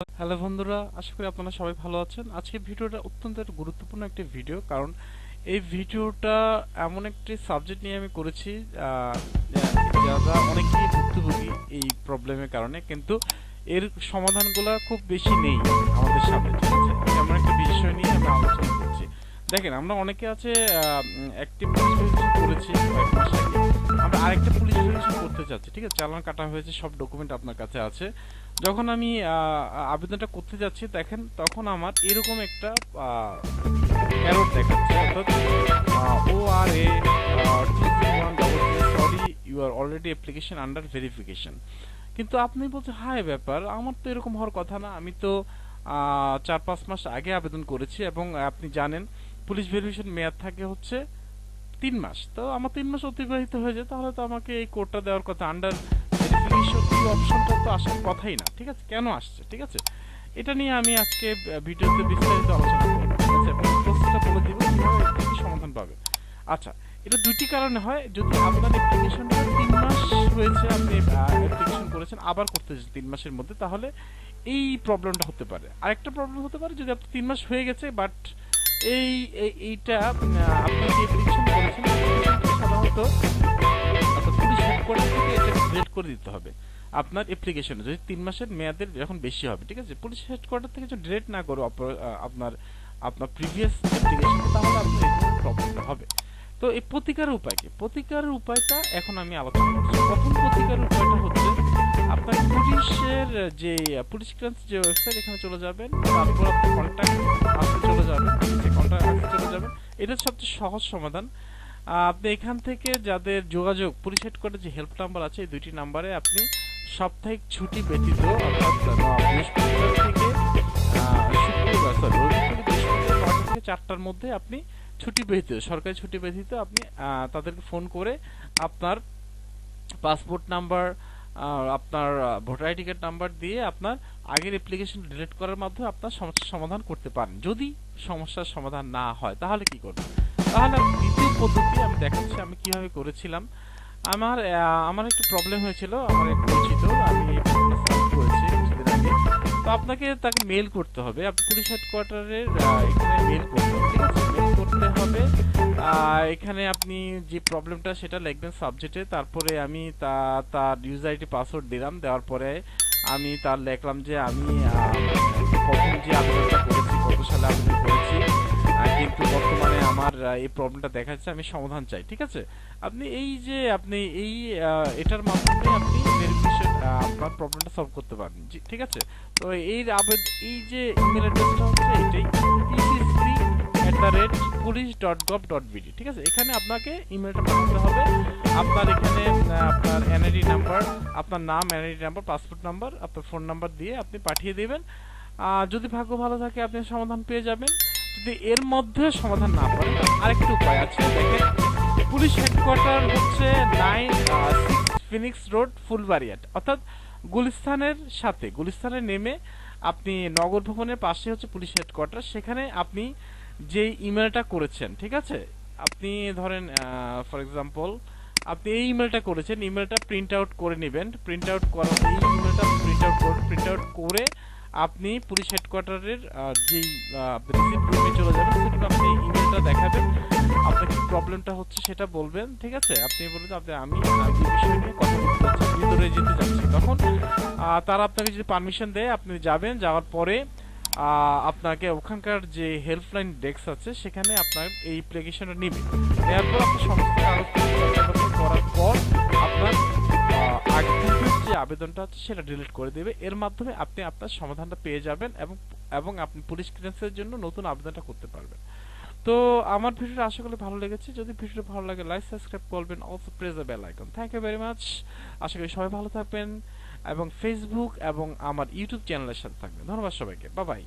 Hello বন্ধুরা, আশা করি আপনারা সবাই ভালো আছেন। আজকে ভিডিওটা অত্যন্ত একটা গুরুত্বপূর্ণ একটি ভিডিও, কারণ এই ভিডিওটা এমন একটি সাবজেক্ট নিয়ে আমি করেছি যারা অনেকেই ভুক্তভোগী এই প্রবলেমের কারণে, কিন্তু এর সমাধানগুলো খুব বেশি নেই আমাদের সামনে। ঠিক আছে, এমন একটা বিষয় নিয়ে আমরা আলোচনা করছি। দেখেন, আমরা অনেকে আছে একটি পুলিশ ভেরিফিকেশন করেছি কয়েক মাস আগে, আমরা আরেকটা পুলিশ ভেরিফিকেশন করতে চাচ্ছি। ঠিক আছে, চালান কাটা হয়েছে, সব ডকুমেন্ট আপনার কাছে আছে। যখন আমি আবেদনটা করতে যাচ্ছি, দেখেন তখন আমার এরকম একটা এরর দেখাচ্ছে, অর্থাৎ ORA 201 sorry you are already application under verification. কিন্তু আপনি বলছেন, হাই ব্যাপার, আমার তো এরকম হওয়ার কথা না, আমি তো 4-5 মাস আগে আবেদন করেছি, এবং আপনি জানেন পুলিশ ভেরিফিকেশন মেয়াদ থাকে হচ্ছে 3 মাস। তো আমার 3 মাস অতিবাহিত হয়ে যায়, তাহলে তো আমাকে এই কোডটা দেওয়ার কথা, আন্ডার ভেরিফিকেশন এই অপশনটা তো আসার কথাই না। ঠিক আছে, কেন আসছে? ঠিক আছে, এটা নিয়ে আমি আজকে ভিডিওতে বিস্তারিত আলোচনা করব। ঠিক আছে, এবং প্রসেসটা বলে দিব কিভাবে এর থেকে সমাধান পাবে। আচ্ছা, এটা দুইটি কারণে হয়। যদি আপনার অ্যাপ্লিকেশনটা 3 মাস হয়েছে, আপনি অ্যাপ্লিকেশন করেছেন, আবার করতে চাচ্ছেন 3 মাসের মধ্যে, তাহলে এই প্রবলেমটা হতে পারে। আরেকটা প্রবলেম হতে পারে, যদি আপনার 3 মাস হয়ে গেছে বাট এইটা আপনি যে অ্যাপ্লিকেশন করেছেন সাধারণত অর্থাৎ পুলিশ হেডকোয়ার্টার থেকে এটাকে ডিলিট করে দিতে হবে আপনার অ্যাপ্লিকেশনে, যদি 3 মাসের মেয়াদের যখন বেশি হবে। ঠিক আছে, পুলিশ হেডকোয়ার্টার থেকে যদি ডিলিট না করো আপনার আপনার প্রিভিয়াস অ্যাপ্লিকেশন, তাহলে আপনার এই ধরনের প্রবলেমটা হবে। তো এই প্রতিকারের উপায় কি? প্রতিকারের উপায়টা এখন আমি আলোচনা করছি। প্রথম প্রতিকারের উপায়টা হচ্ছে, আপনার পুলিশের যে পুলিশ ক্লিয়ারেন্স যে ওয়েবসাইট, এখানে চলে যাবেন, তারপর আপনি কন্ট্যাক্ট আসতে চলে যাবেন, কন্ট্যাক্ট আসতে চলে যাবেন। এটা সবচেয়ে সহজ সমাধান। আপনি এখান থেকে যাদের যোগাযোগ পুলিশ হেডকোয়ার্টার যে হেল্প নাম্বার আছে, এই দুইটি নাম্বারে আপনি সাপ্তাহিক ছুটি ব্যতীত, অর্থাৎ বৃহস্পতিবার থেকে শুক্রবার, সরি রবিবার থেকে বৃহস্পতিবার 9টা থেকে 4টার মধ্যে আপনি ছুটি ব্যতীত, সরকারি ছুটি ব্যতীত আপনি তাদেরকে ফোন করে আপনার পাসপোর্ট নাম্বার, আপনার ভোটার আইডি কার্ড নাম্বার দিয়ে আপনার আগের অ্যাপ্লিকেশন ডিলিট করার মাধ্যমে আপনার সমস্যার সমাধান করতে পারেন। যদি সমস্যার সমাধান না হয়, তাহলে কি করবেন? তাহলে দ্বিতীয় পদ্ধতি আমি দেখাচ্ছি আমি কিভাবে করেছিলাম। আমার একটু প্রবলেম হয়েছিল, আমার এক পরিচিত, আমি এই প্রবলেমটা সলভ করেছি কিছুদিন আগে। তো আপনাকে তাকে মেল করতে হবে, আপনি পুলিশ হেডকোয়ার্টারের এখানে মেল করতে হবে। ঠিক আছে, মেল করতে হবে। এখানে আপনি যে প্রবলেমটা সেটা লিখবেন সাবজেক্টে, তারপরে আমি তার ইউজার আইডি পাসওয়ার্ড দিলাম, দেওয়ার পরে আমি তার লিখলাম যে আমি প্রথম যে আবেদনটা করেছি, কত সালে আবেদন করেছি, কিন্তু বর্তমানে আমার এই প্রবলেমটা দেখা যাচ্ছে, আমি সমাধান চাই। ঠিক আছে, আপনি এই যে আপনি এই এটার মাধ্যমে আপনি ভেরিফিকেশন আপনার প্রবলেমটা সলভ করতে পারেন। ঠিক আছে, তো এই যে ইমেল অ্যাড্রেসটা হচ্ছে এটাই, pcc@police.gov.bd। ঠিক আছে, এখানে আপনাকে ইমেলটা পাঠাতে হবে। আপনার এখানে আপনার এনআইডি নাম্বার, আপনার নাম, এনআইডি নাম্বার, পাসপোর্ট নাম্বার, আপনার ফোন নাম্বার দিয়ে আপনি পাঠিয়ে দেবেন। যদি ভাগ্য ভালো থাকে আপনি সমাধান পেয়ে যাবেন। যদি এর মধ্যে সমাধান না পারেন, আরেকটি উপায় আছে। দেখেন, পুলিশ হেডকোয়ার্টার হচ্ছে 9-6 ফিনিক্স রোড, ফুলবাড়িয়াট, অর্থাৎ গুলিস্তানে নেমে আপনি নগর ভবনের পাশে হচ্ছে পুলিশ হেডকোয়ার্টার। সেখানে আপনি যে ইমেলটা করেছেন, ঠিক আছে, আপনি ধরেন ফর এক্সাম্পল আপনি এই ইমেলটা করেছেন, ইমেলটা প্রিন্ট আউট করে নেবেন। প্রিন্ট আউট করা এই ইমেলটা প্রিন্ট আউট করুন। প্রিন্ট আউট করে আপনি পুলিশ হেডকোয়ার্টারের যেই রিসিপ্ট রুমে চলে যাবেন, সেখানে আপনি ইমেলটা দেখাবেন, আপনার কি প্রবলেমটা হচ্ছে সেটা বলবেন। ঠিক আছে, আপনি বলবেন আমি এই বিষয় নিয়ে কথা বলতে চাচ্ছি, ভিতরে যেতে চাচ্ছি। তখন তারা আপনাকে যদি পারমিশন দেয়, আপনি যাবেন। যাওয়ার পরে আপনাকে ওখানকার যে হেল্পলাইন ডেস্ক আছে, সেখানে আপনার এই অ্যাপ্লিকেশনটা নেবে। নেওয়ার পর আপনি সমস্ত কাগজপত্র করার পর আপনার আগের যে আবেদনটা আছে সেটা ডিলিট করে দেবে। এর মাধ্যমে আপনি আপনার সমাধানটা পেয়ে যাবেন, এবং আপনি পুলিশ ক্লিয়ারেন্সের জন্য নতুন আবেদনটা করতে পারবেন। তো আমার ভিডিওটা আশা করি ভালো লেগেছে। যদি ভিডিওটা ভালো লাগে, লাইক, সাবস্ক্রাইব করবেন, also press the bell icon. Thank you very much. আশা করি সবাই ভালো থাকবেন, এবং ফেসবুক এবং আমার ইউটিউব চ্যানেলের সাথে থাকবেন। ধন্যবাদ সবাইকে, বাই বাই।